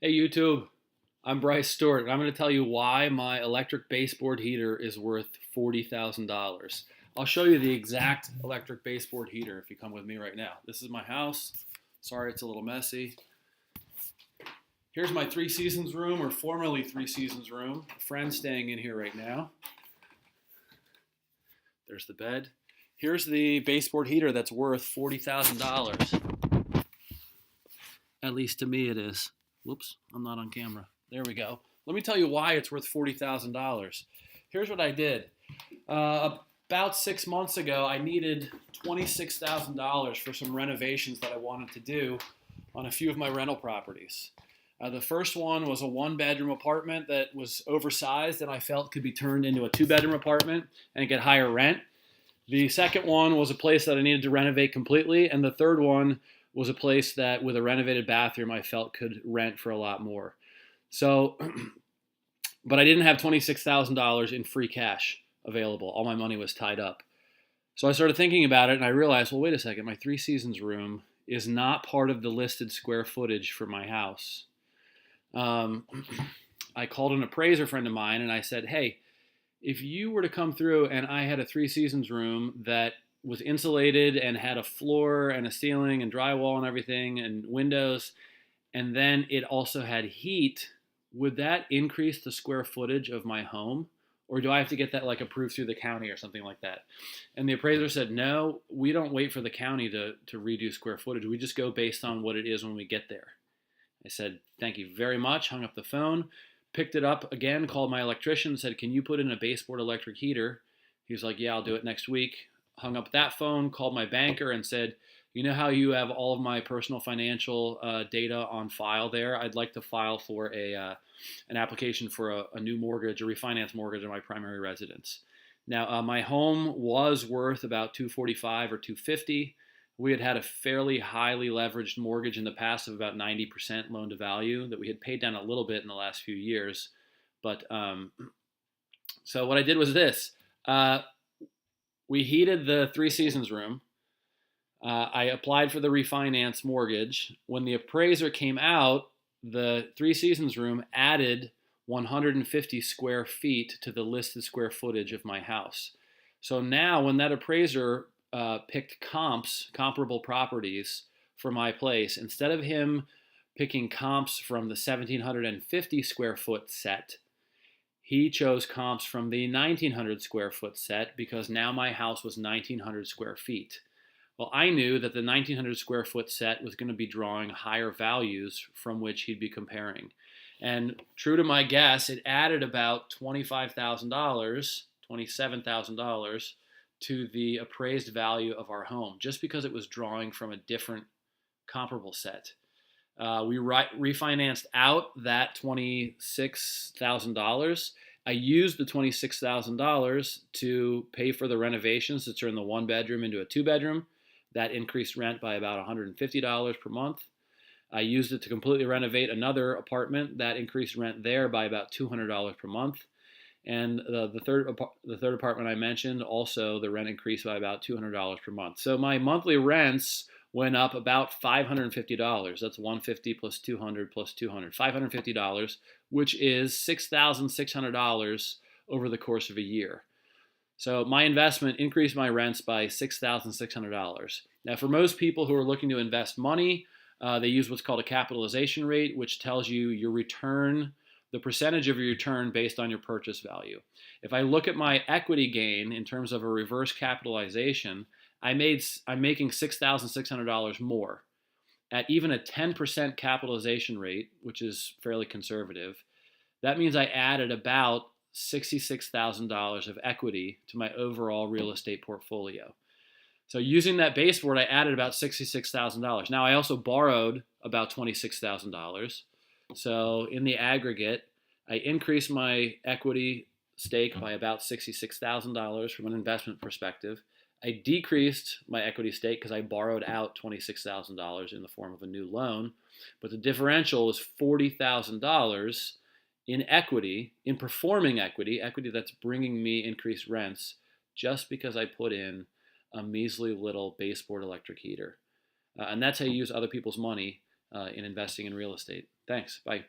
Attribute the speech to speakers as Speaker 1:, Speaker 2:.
Speaker 1: Hey YouTube, I'm Bryce Stewart, and I'm going to tell you why my electric baseboard heater is worth $40,000. I'll show you the exact electric baseboard heater if you come with me right now. This is my house. Sorry it's a little messy. Here's my Three Seasons room, or formerly Three Seasons room. A friend staying in here right now. There's the bed. Here's the baseboard heater that's worth $40,000. At least to me it is. Whoops, I'm not on camera. There we go. Let me tell you why it's worth $40,000. Here's what I did. About 6 months ago, I needed $26,000 for some renovations that I wanted to do on a few of my rental properties. The first one was a one-bedroom apartment that was oversized and I felt could be turned into a two-bedroom apartment and get higher rent. The second one was a place that I needed to renovate completely, and the third one was a place that with a renovated bathroom I felt could rent for a lot more. So, but I didn't have $26,000 in free cash available. All my money was tied up. So I started thinking about it and I realized, well, wait a second, my Three Seasons room is not part of the listed square footage for my house. I called an appraiser friend of mine and I said, hey, if you were to come through and I had a Three Seasons room that was insulated and had a floor and a ceiling and drywall and everything and windows, and then it also had heat, would that increase the square footage of my home? Or do I have to get that like approved through the county or something like that? And the appraiser said, no, we don't wait for the county to redo square footage. We just go based on what it is when we get there. I said, thank you very much, hung up the phone, picked it up again, called my electrician, said, can you put in a baseboard electric heater? He was like, yeah, I'll do it next week. Hung up that phone, called my banker and said, you know how you have all of my personal financial data on file there? I'd like to file for an application for a new mortgage, a refinance mortgage on my primary residence. Now, my home was worth about $245 or $250. We had a fairly highly leveraged mortgage in the past of about 90% loan to value that we had paid down a little bit in the last few years. But so what I did was this. We heated the Three Seasons room. I applied for the refinance mortgage. When the appraiser came out, the Three Seasons room added 150 square feet to the listed square footage of my house. So now when that appraiser picked comparable properties for my place, instead of him picking comps from the 1,750 square foot set, he chose comps from the 1,900 square foot set because now my house was 1,900 square feet. Well, I knew that the 1,900 square foot set was going to be drawing higher values from which he'd be comparing. And true to my guess, it added about $25,000, $27,000 to the appraised value of our home, just because it was drawing from a different comparable set. We refinanced out that $26,000. I used the $26,000 to pay for the renovations to turn the one bedroom into a two bedroom. That increased rent by about $150 per month. I used it to completely renovate another apartment. That increased rent there by about $200 per month. And the third apartment I mentioned, also the rent increased by about $200 per month. So my monthly rents went up about $550. That's $150 plus $200 plus $200, $550, which is $6,600 over the course of a year. So my investment increased my rents by $6,600. Now, for most people who are looking to invest money, they use what's called a capitalization rate, which tells you your return, the percentage of your return based on your purchase value. If I look at my equity gain in terms of a reverse capitalization, I'm making $6,600 more. At even a 10% capitalization rate, which is fairly conservative, that means I added about $66,000 of equity to my overall real estate portfolio. So using that baseboard, I added about $66,000. Now I also borrowed about $26,000. So in the aggregate, I increased my equity stake by about $66,000 from an investment perspective. I decreased my equity stake because I borrowed out $26,000 in the form of a new loan, but the differential is $40,000 in equity, in performing equity, equity that's bringing me increased rents, just because I put in a measly little baseboard electric heater. And that's how you use other people's money in investing in real estate. Thanks. Bye.